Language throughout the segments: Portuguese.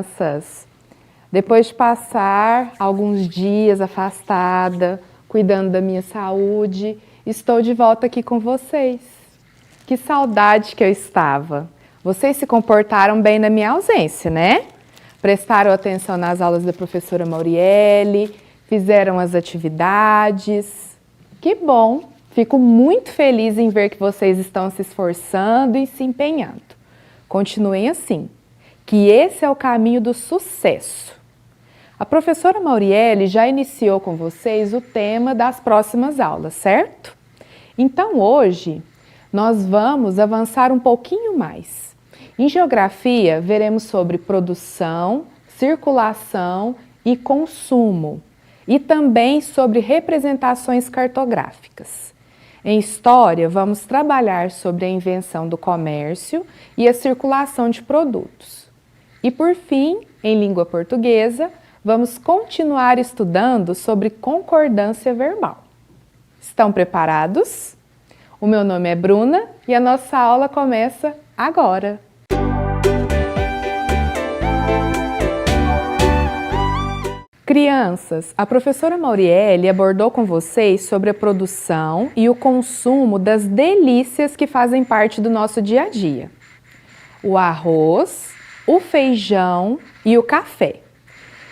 crianças! Depois de passar alguns dias afastada, cuidando da minha saúde, estou de volta aqui com vocês. Que saudade que eu estava! Vocês se comportaram bem na minha ausência, né? Prestaram atenção nas aulas da professora Mauriele, fizeram as atividades. Que bom! Fico muito feliz em ver que vocês estão se esforçando e se empenhando. Continuem assim, que esse é o caminho do sucesso. A professora Mauriele já iniciou com vocês o tema das próximas aulas, certo? Então hoje nós vamos avançar um pouquinho mais. Em geografia, veremos sobre produção, circulação e consumo, e também sobre representações cartográficas. Em história, vamos trabalhar sobre a invenção do comércio e a circulação de produtos. E por fim, em língua portuguesa, vamos continuar estudando sobre concordância verbal. Estão preparados? O meu nome é Bruna e a nossa aula começa agora! Crianças, a professora Mauriele abordou com vocês sobre a produção e o consumo das delícias que fazem parte do nosso dia a dia. O arroz, o feijão e o café.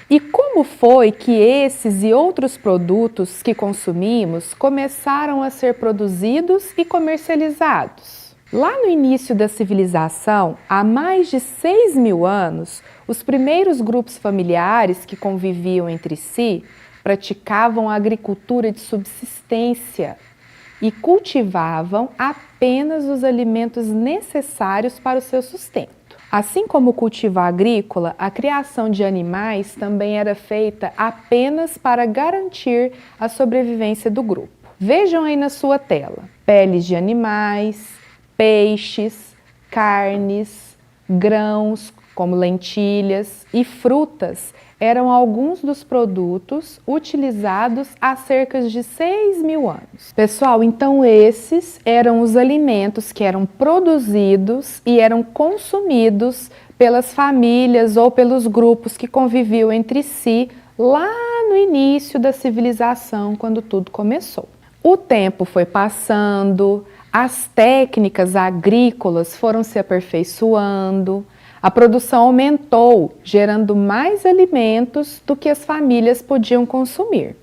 E como foi que esses e outros produtos que consumimos começaram a ser produzidos e comercializados? Lá no início da civilização, há mais de 6.000 anos, os primeiros grupos familiares que conviviam entre si praticavam a agricultura de subsistência e cultivavam apenas os alimentos necessários para o seu sustento. Assim como o cultivo agrícola, a criação de animais também era feita apenas para garantir a sobrevivência do grupo. Vejam aí na sua tela: peles de animais, peixes, carnes, grãos, como lentilhas e frutas eram alguns dos produtos utilizados há cerca de 6.000 anos. Pessoal, então esses eram os alimentos que eram produzidos e eram consumidos pelas famílias ou pelos grupos que conviviam entre si lá no início da civilização, quando tudo começou. O tempo foi passando, as técnicas agrícolas foram se aperfeiçoando, a produção aumentou, gerando mais alimentos do que as famílias podiam consumir.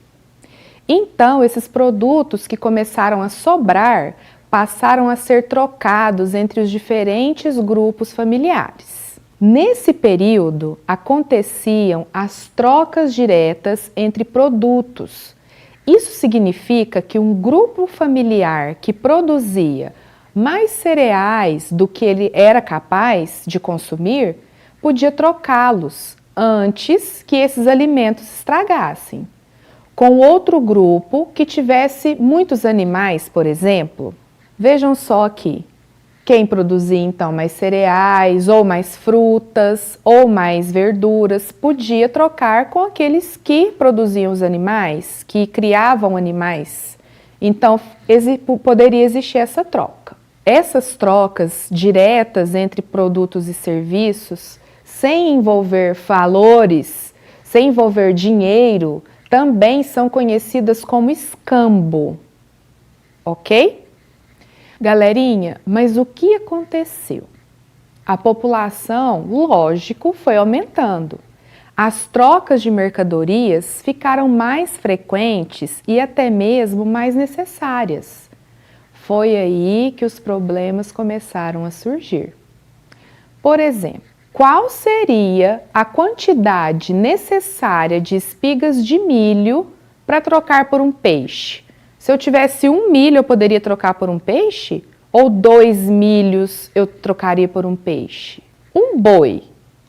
Então, esses produtos que começaram a sobrar passaram a ser trocados entre os diferentes grupos familiares. Nesse período, aconteciam as trocas diretas entre produtos. Isso significa que um grupo familiar que produzia mais cereais do que ele era capaz de consumir, podia trocá-los antes que esses alimentos estragassem. Com outro grupo que tivesse muitos animais, por exemplo, vejam só aqui, quem produzia então mais cereais, ou mais frutas, ou mais verduras, podia trocar com aqueles que produziam os animais, que criavam animais. Então, poderia existir essa troca. Essas trocas diretas entre produtos e serviços, sem envolver valores, sem envolver dinheiro, também são conhecidas como escambo, ok? Galerinha, mas o que aconteceu? A população, lógico, foi aumentando. As trocas de mercadorias ficaram mais frequentes e até mesmo mais necessárias. Foi aí que os problemas começaram a surgir. Por exemplo, qual seria a quantidade necessária de espigas de milho para trocar por um peixe? Se eu tivesse 1 milho, eu poderia trocar por um peixe? Ou 2 milhos eu trocaria por um peixe? Um boi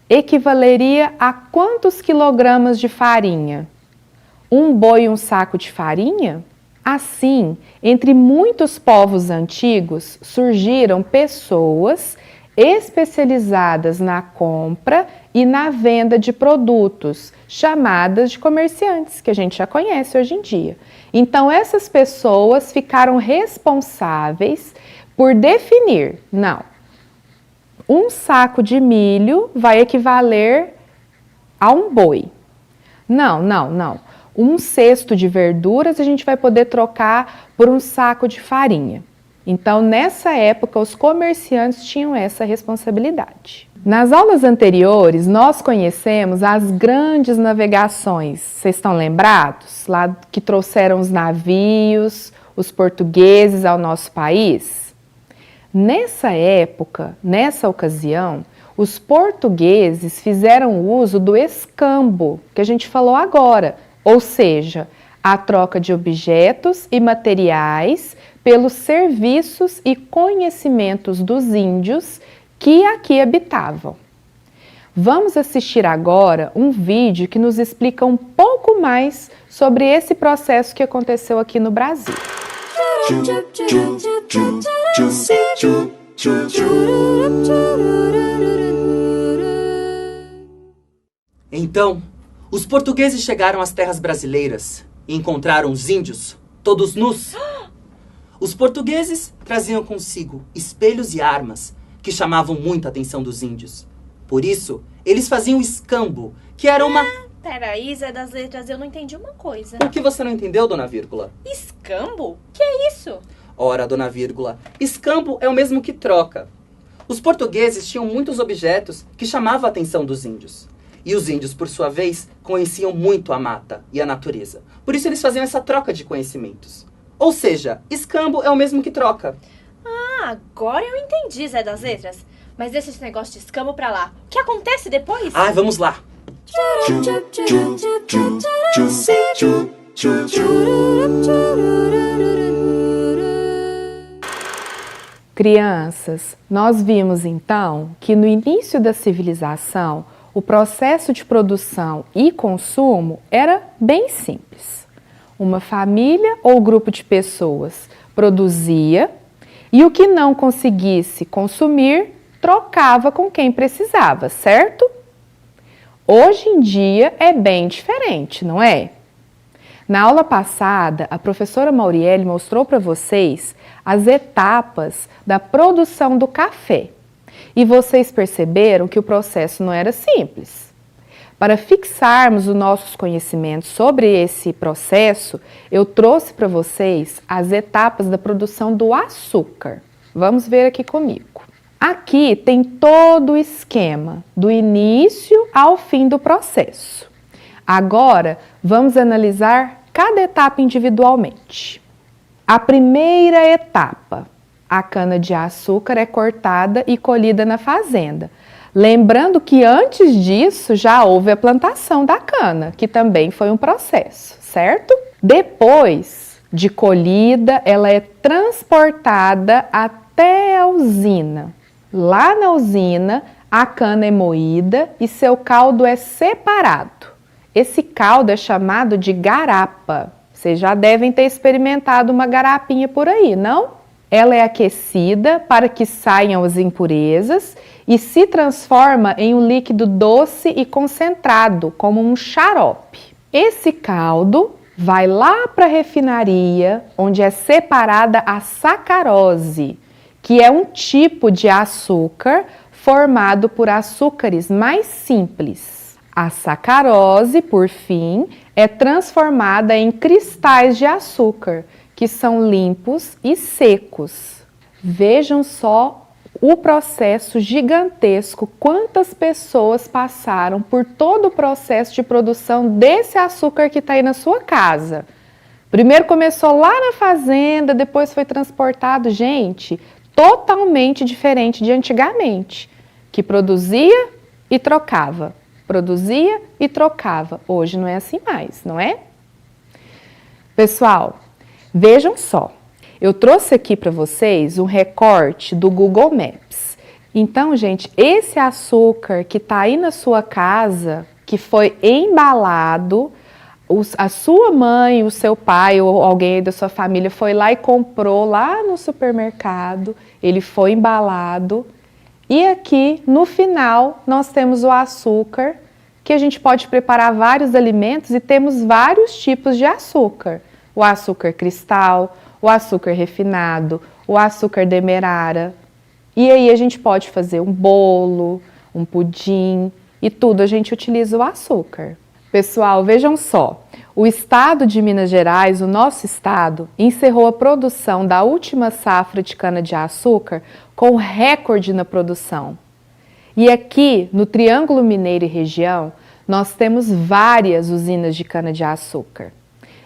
equivaleria a quantos quilogramas de farinha? Um boi e um saco de farinha? Assim, entre muitos povos antigos, surgiram pessoas especializadas na compra e na venda de produtos, chamadas de comerciantes, que a gente já conhece hoje em dia. Então, essas pessoas ficaram responsáveis por definir, não, um saco de milho vai equivaler a um boi. Não, não, não. Um cesto de verduras a gente vai poder trocar por um saco de farinha. Então, nessa época, os comerciantes tinham essa responsabilidade. Nas aulas anteriores, nós conhecemos as grandes navegações. Vocês estão lembrados? Lá que trouxeram os navios, os portugueses ao nosso país? Nessa época, nessa ocasião, os portugueses fizeram uso do escambo, que a gente falou agora, ou seja, a troca de objetos e materiais pelos serviços e conhecimentos dos índios que aqui habitavam. Vamos assistir agora um vídeo que nos explica um pouco mais sobre esse processo que aconteceu aqui no Brasil. Então, os portugueses chegaram às terras brasileiras e encontraram os índios, todos nus. Os portugueses traziam consigo espelhos e armas que chamavam muito a atenção dos índios. Por isso, eles faziam escambo, que era uma... Peraí, Zé das Letras, eu não entendi uma coisa. O que você não entendeu, dona Vírgula? Escambo? Que é isso? Ora, dona Vírgula, escambo é o mesmo que troca. Os portugueses tinham muitos objetos que chamavam a atenção dos índios. E os índios, por sua vez, conheciam muito a mata e a natureza. Por isso eles faziam essa troca de conhecimentos. Ou seja, escambo é o mesmo que troca. Ah, agora eu entendi, Zé das Letras. Mas deixa esse negócio de escambo pra lá. O que acontece depois? Ah, vamos lá. Crianças, nós vimos então que no início da civilização, o processo de produção e consumo era bem simples. Uma família ou grupo de pessoas produzia e o que não conseguisse consumir, trocava com quem precisava, certo? Hoje em dia é bem diferente, não é? Na aula passada, a professora Mauriele mostrou para vocês as etapas da produção do café. E vocês perceberam que o processo não era simples. Para fixarmos os nossos conhecimentos sobre esse processo, eu trouxe para vocês as etapas da produção do açúcar. Vamos ver aqui comigo. Aqui tem todo o esquema, do início ao fim do processo. Agora, vamos analisar cada etapa individualmente. A primeira etapa, a cana-de-açúcar é cortada e colhida na fazenda. Lembrando que antes disso já houve a plantação da cana, que também foi um processo, certo? Depois de colhida, ela é transportada até a usina. Lá na usina, a cana é moída e seu caldo é separado. Esse caldo é chamado de garapa. Vocês já devem ter experimentado uma garapinha por aí, não? Ela é aquecida para que saiam as impurezas e se transforma em um líquido doce e concentrado, como um xarope. Esse caldo vai lá para a refinaria, onde é separada a sacarose, que é um tipo de açúcar formado por açúcares mais simples. A sacarose, por fim, é transformada em cristais de açúcar, que são limpos e secos. Vejam só o processo gigantesco, quantas pessoas passaram por todo o processo de produção desse açúcar que está aí na sua casa. Primeiro começou lá na fazenda, depois foi transportado, gente, totalmente diferente de antigamente, que produzia e trocava. Produzia e trocava. Hoje não é assim mais, não é? Pessoal, vejam só. Eu trouxe aqui para vocês um recorte do Google Maps. Então, gente, esse açúcar que está aí na sua casa, que foi embalado, a sua mãe, o seu pai ou alguém da sua família foi lá e comprou lá no supermercado, ele foi embalado. E aqui, no final, nós temos o açúcar, que a gente pode preparar vários alimentos e temos vários tipos de açúcar. O açúcar cristal, o açúcar refinado, o açúcar demerara. E aí a gente pode fazer um bolo, um pudim, e tudo a gente utiliza o açúcar. Pessoal, vejam só, o estado de Minas Gerais, o nosso estado, encerrou a produção da última safra de cana-de-açúcar com recorde na produção. E aqui, no Triângulo Mineiro e região, nós temos várias usinas de cana-de-açúcar.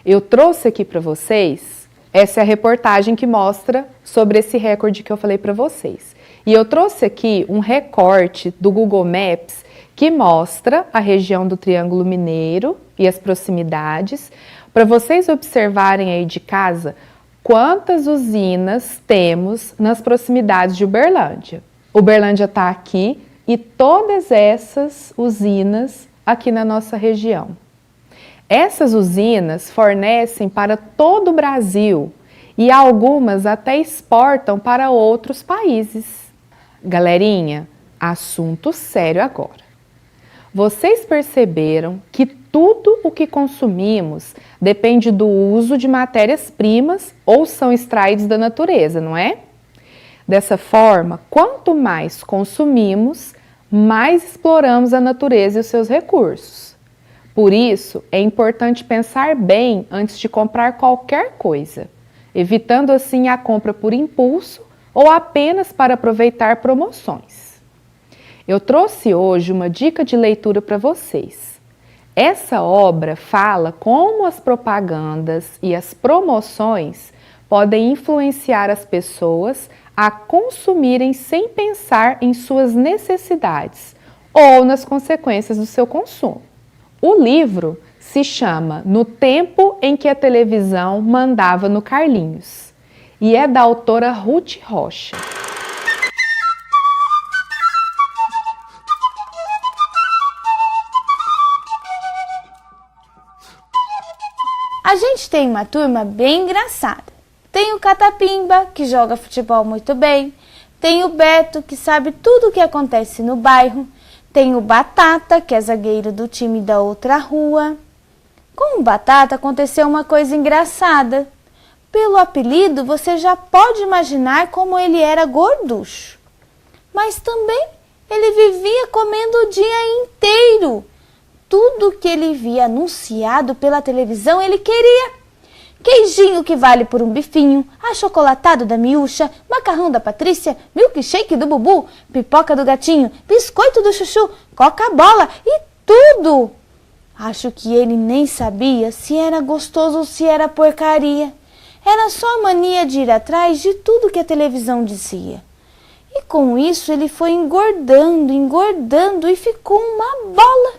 Eu trouxe aqui para vocês, essa é a reportagem que mostra sobre esse recorde que eu falei para vocês. E eu trouxe aqui um recorte do Google Maps que mostra a região do Triângulo Mineiro e as proximidades, para vocês observarem aí de casa quantas usinas temos nas proximidades de Uberlândia. Uberlândia está aqui e todas essas usinas aqui na nossa região. Essas usinas fornecem para todo o Brasil e algumas até exportam para outros países. Galerinha, assunto sério agora. Vocês perceberam que tudo o que consumimos depende do uso de matérias-primas ou são extraídos da natureza, não é? Dessa forma, quanto mais consumimos, mais exploramos a natureza e os seus recursos. Por isso, é importante pensar bem antes de comprar qualquer coisa, evitando assim a compra por impulso ou apenas para aproveitar promoções. Eu trouxe hoje uma dica de leitura para vocês. Essa obra fala como as propagandas e as promoções podem influenciar as pessoas a consumirem sem pensar em suas necessidades ou nas consequências do seu consumo. O livro se chama No Tempo em que a Televisão Mandava no Carlinhos e é da autora Ruth Rocha. A gente tem uma turma bem engraçada. Tem o Catapimba, que joga futebol muito bem. Tem o Beto, que sabe tudo o que acontece no bairro. Tem o Batata, que é zagueiro do time da outra rua. Com o Batata aconteceu uma coisa engraçada. Pelo apelido, você já pode imaginar como ele era gorducho. Mas também ele vivia comendo o dia inteiro. Tudo que ele via anunciado pela televisão ele queria. Queijinho que vale por um bifinho, achocolatado da Miúcha, macarrão da Patrícia, milkshake do Bubu, pipoca do Gatinho, biscoito do Chuchu, Coca-Bola e tudo. Acho que ele nem sabia se era gostoso ou se era porcaria. Era só mania de ir atrás de tudo que a televisão dizia. E com isso ele foi engordando, engordando e ficou uma bola.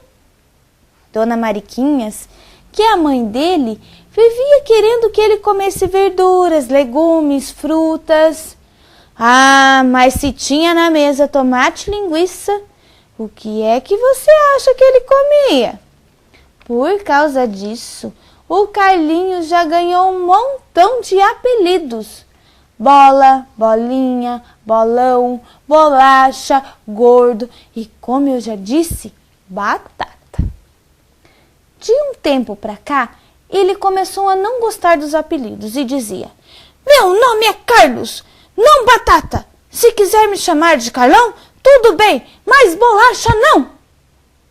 Dona Mariquinhas, que é a mãe dele, vivia querendo que ele comesse verduras, legumes, frutas. Ah, mas se tinha na mesa tomate e linguiça, o que é que você acha que ele comia? Por causa disso, o Carlinhos já ganhou um montão de apelidos. Bola, bolinha, bolão, bolacha, gordo e, como eu já disse, batata. De um tempo pra cá, ele começou a não gostar dos apelidos e dizia: "Meu nome é Carlos, não Batata. Se quiser me chamar de Carlão, tudo bem, mas bolacha não."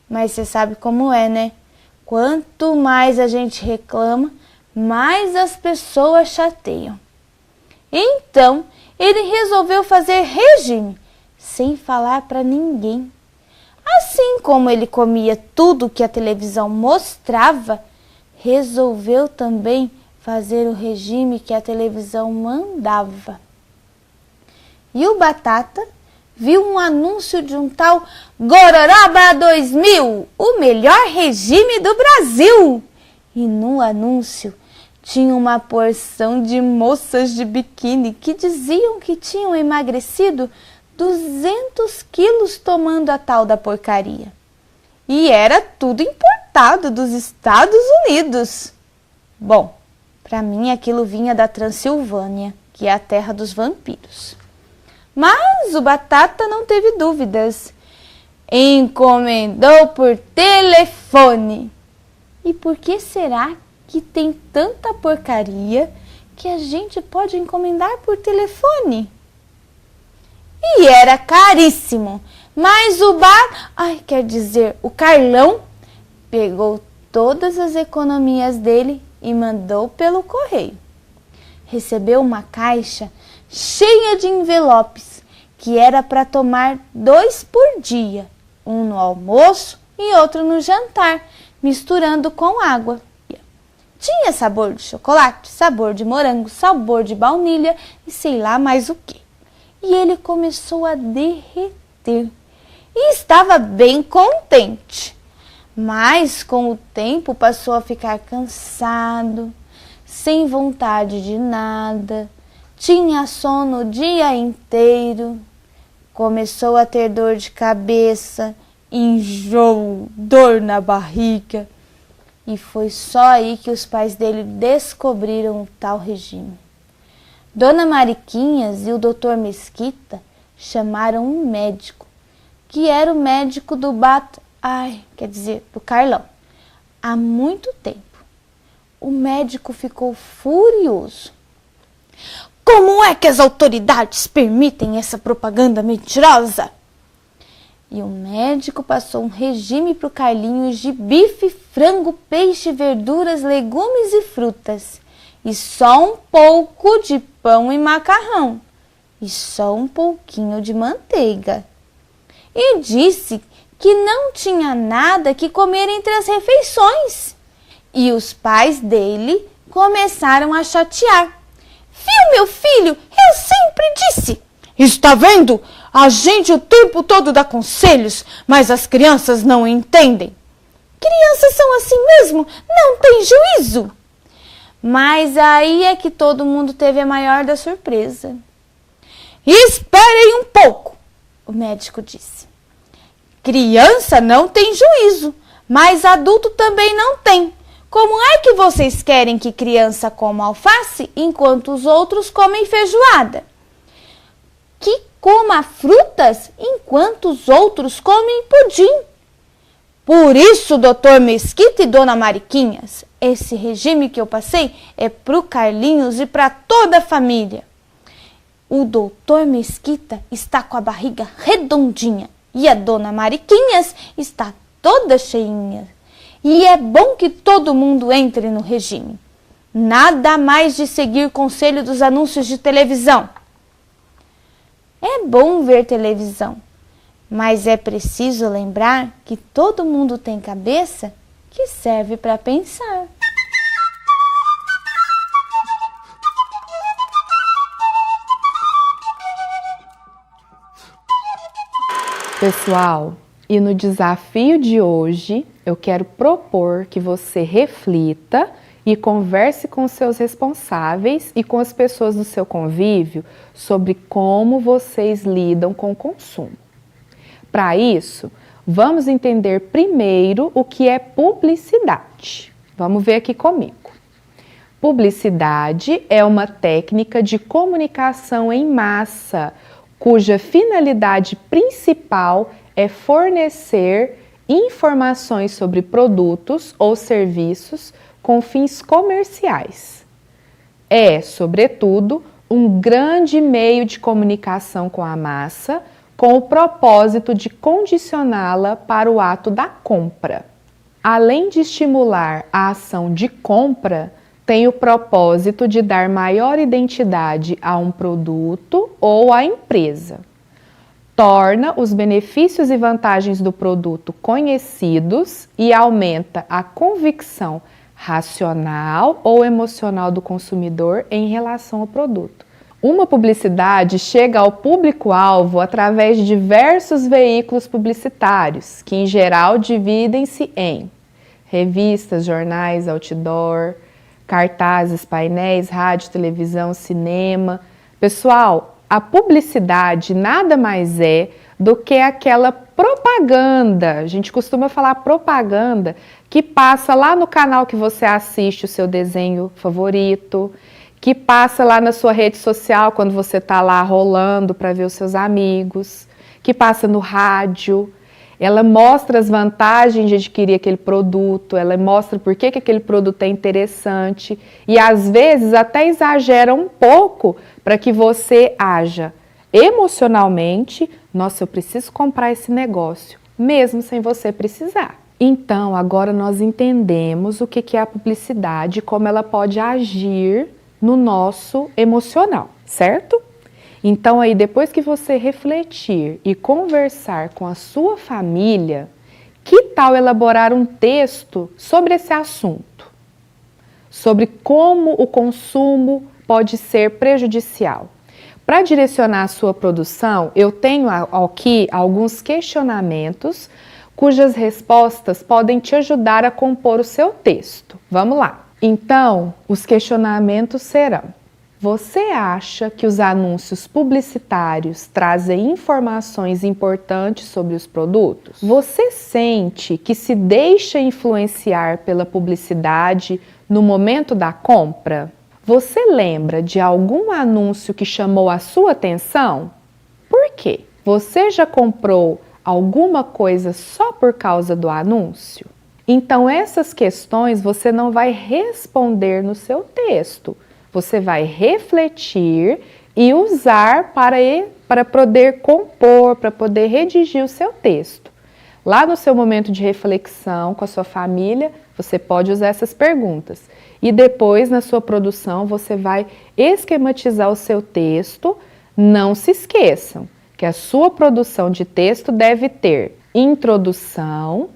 Mas você sabe como é, né? Quanto mais a gente reclama, mais as pessoas chateiam. Então, ele resolveu fazer regime, sem falar pra ninguém. Assim como ele comia tudo que a televisão mostrava, resolveu também fazer o regime que a televisão mandava. E o Batata viu um anúncio de um tal Gororoba 2000, o melhor regime do Brasil. E no anúncio tinha uma porção de moças de biquíni que diziam que tinham emagrecido 200 quilos tomando a tal da porcaria. E era tudo importado dos Estados Unidos. Bom, para mim aquilo vinha da Transilvânia, que é a terra dos vampiros. Mas o Batata não teve dúvidas. Encomendou por telefone. E por que será que tem tanta porcaria que a gente pode encomendar por telefone? E era caríssimo. Mas o Carlão pegou todas as economias dele e mandou pelo correio. Recebeu uma caixa cheia de envelopes, que era para tomar 2 por dia, um no almoço e outro no jantar, misturando com água. Tinha sabor de chocolate, sabor de morango, sabor de baunilha e sei lá mais o que. E ele começou a derreter e estava bem contente. Mas com o tempo passou a ficar cansado, sem vontade de nada, tinha sono o dia inteiro, começou a ter dor de cabeça, enjoo, dor na barriga. E foi só aí que os pais dele descobriram o tal regime. Dona Mariquinhas e o doutor Mesquita chamaram um médico, que era o médico do do Carlão, há muito tempo. O médico ficou furioso. Como é que as autoridades permitem essa propaganda mentirosa? E o médico passou um regime para o Carlinhos de bife, frango, peixe, verduras, legumes e frutas. E só um pouco de pão e macarrão. E só um pouquinho de manteiga. E disse que não tinha nada que comer entre as refeições. E os pais dele começaram a chatear. Viu, meu filho? Eu sempre disse. Está vendo? A gente o tempo todo dá conselhos, mas as crianças não entendem. Crianças são assim mesmo, não tem juízo. Mas aí é que todo mundo teve a maior da surpresa. Esperem um pouco, o médico disse. Criança não tem juízo, mas adulto também não tem. Como é que vocês querem que criança coma alface enquanto os outros comem feijoada? Que coma frutas enquanto os outros comem pudim? Por isso, doutor Mesquita e dona Mariquinhas, esse regime que eu passei é pro Carlinhos e para toda a família. O doutor Mesquita está com a barriga redondinha e a dona Mariquinhas está toda cheinha. E é bom que todo mundo entre no regime. Nada mais de seguir conselho dos anúncios de televisão. É bom ver televisão, mas é preciso lembrar que todo mundo tem cabeça que serve para pensar. Pessoal, e no desafio de hoje, eu quero propor que você reflita e converse com seus responsáveis e com as pessoas do seu convívio sobre como vocês lidam com o consumo. Para isso, vamos entender primeiro o que é publicidade. Vamos ver aqui comigo. Publicidade é uma técnica de comunicação em massa, cuja finalidade principal é fornecer informações sobre produtos ou serviços com fins comerciais. É, sobretudo, um grande meio de comunicação com a massa, com o propósito de condicioná-la para o ato da compra. Além de estimular a ação de compra, tem o propósito de dar maior identidade a um produto ou à empresa. Torna os benefícios e vantagens do produto conhecidos e aumenta a convicção racional ou emocional do consumidor em relação ao produto. Uma publicidade chega ao público-alvo através de diversos veículos publicitários, que em geral dividem-se em revistas, jornais, outdoor, cartazes, painéis, rádio, televisão, cinema. Pessoal, a publicidade nada mais é do que aquela propaganda, a gente costuma falar propaganda, que passa lá no canal que você assiste o seu desenho favorito, que passa lá na sua rede social quando você está lá rolando para ver os seus amigos, que passa no rádio. Ela mostra as vantagens de adquirir aquele produto, ela mostra por que aquele produto é interessante e às vezes até exagera um pouco para que você haja emocionalmente Nossa, eu preciso comprar esse negócio, mesmo sem você precisar. Então, agora nós entendemos o que é a publicidade e como ela pode agir no nosso emocional, certo? Então, aí, depois que você refletir e conversar com a sua família, que tal elaborar um texto sobre esse assunto? Sobre como o consumo pode ser prejudicial. Para direcionar a sua produção, eu tenho aqui alguns questionamentos cujas respostas podem te ajudar a compor o seu texto. Vamos lá. Então, os questionamentos serão: você acha que os anúncios publicitários trazem informações importantes sobre os produtos? Você sente que se deixa influenciar pela publicidade no momento da compra? Você lembra de algum anúncio que chamou a sua atenção? Por quê? Você já comprou alguma coisa só por causa do anúncio? Então, essas questões você não vai responder no seu texto. Você vai refletir e usar para poder compor, para poder redigir o seu texto. Lá no seu momento de reflexão com a sua família, você pode usar essas perguntas. E depois, na sua produção, você vai esquematizar o seu texto. Não se esqueçam que a sua produção de texto deve ter introdução,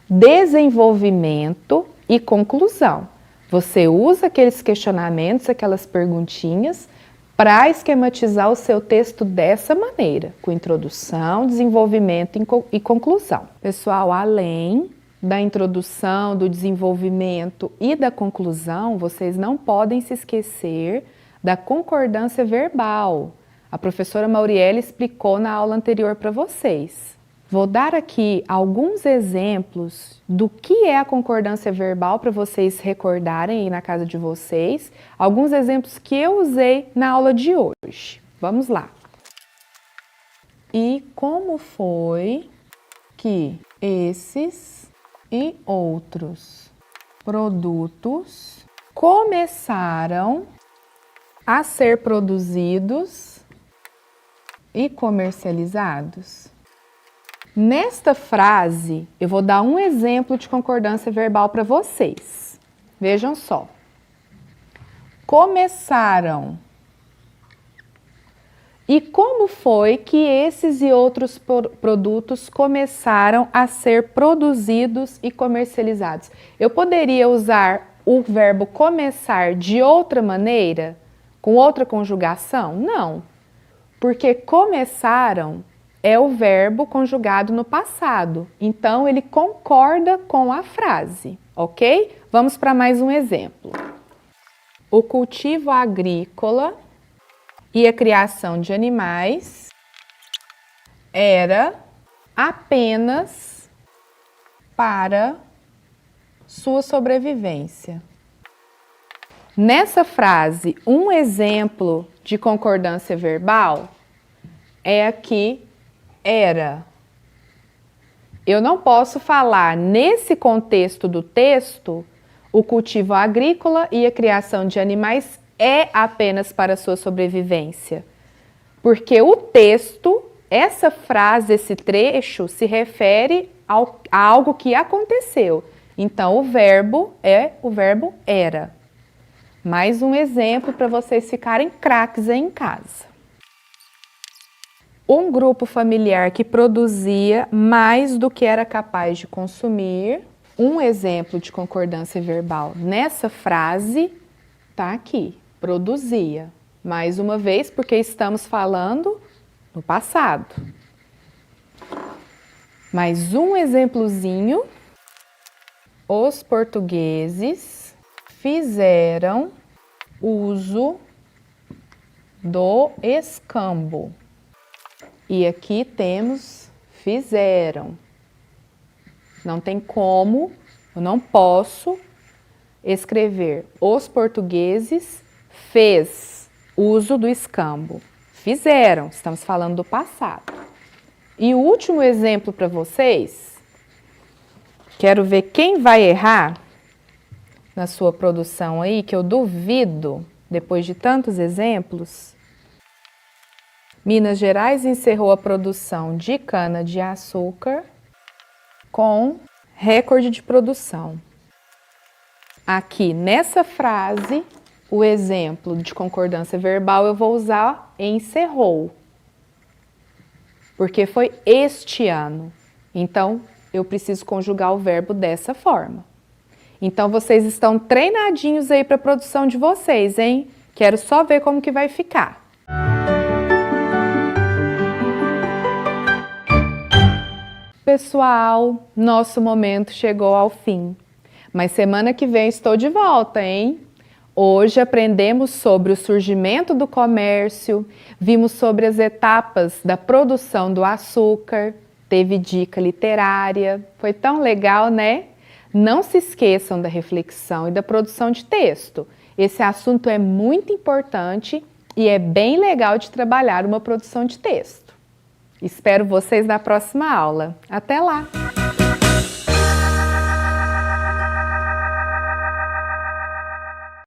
desenvolvimento e conclusão. Você usa aqueles questionamentos, aquelas perguntinhas, para esquematizar o seu texto dessa maneira, com introdução, desenvolvimento e conclusão. Pessoal, além da introdução, do desenvolvimento e da conclusão, vocês não podem se esquecer da concordância verbal. A professora Mauriele explicou na aula anterior para vocês. Vou dar aqui alguns exemplos do que é a concordância verbal para vocês recordarem aí na casa de vocês. Alguns exemplos que eu usei na aula de hoje. Vamos lá. E como foi que esses e outros produtos começaram a ser produzidos e comercializados? Nesta frase, eu vou dar um exemplo de concordância verbal para vocês. Vejam só. Começaram. E como foi que esses e outros produtos começaram a ser produzidos e comercializados? Eu poderia usar o verbo começar de outra maneira? Com outra conjugação? Não. Porque começaram é o verbo conjugado no passado. Então, ele concorda com a frase, ok? Vamos para mais um exemplo. O cultivo agrícola e a criação de animais era apenas para sua sobrevivência. Nessa frase, um exemplo de concordância verbal é aqui era. Eu não posso falar nesse contexto do texto, o cultivo agrícola e a criação de animais é apenas para sua sobrevivência. Porque o texto, essa frase, esse trecho, se refere a algo que aconteceu. Então, o verbo é o verbo era. Mais um exemplo para vocês ficarem craques aí em casa. Um grupo familiar que produzia mais do que era capaz de consumir. Um exemplo de concordância verbal nessa frase está aqui, produzia. Mais uma vez, porque estamos falando no passado. Mais um exemplozinho. Os portugueses fizeram uso do escambo. E aqui temos fizeram. Não tem como, eu não posso escrever os portugueses fez uso do escambo. Fizeram, estamos falando do passado. E o último exemplo para vocês, quero ver quem vai errar na sua produção aí, que eu duvido, depois de tantos exemplos. Minas Gerais encerrou a produção de cana-de-açúcar com recorde de produção. Aqui nessa frase, o exemplo de concordância verbal eu vou usar encerrou, porque foi este ano. Então, eu preciso conjugar o verbo dessa forma. Então, vocês estão treinadinhos aí para a produção de vocês, hein? Quero só ver como que vai ficar. Pessoal, nosso momento chegou ao fim. Mas semana que vem estou de volta, hein? Hoje aprendemos sobre o surgimento do comércio, vimos sobre as etapas da produção do açúcar, teve dica literária, foi tão legal, né? Não se esqueçam da reflexão e da produção de texto. Esse assunto é muito importante e é bem legal de trabalhar uma produção de texto. Espero vocês na próxima aula. Até lá!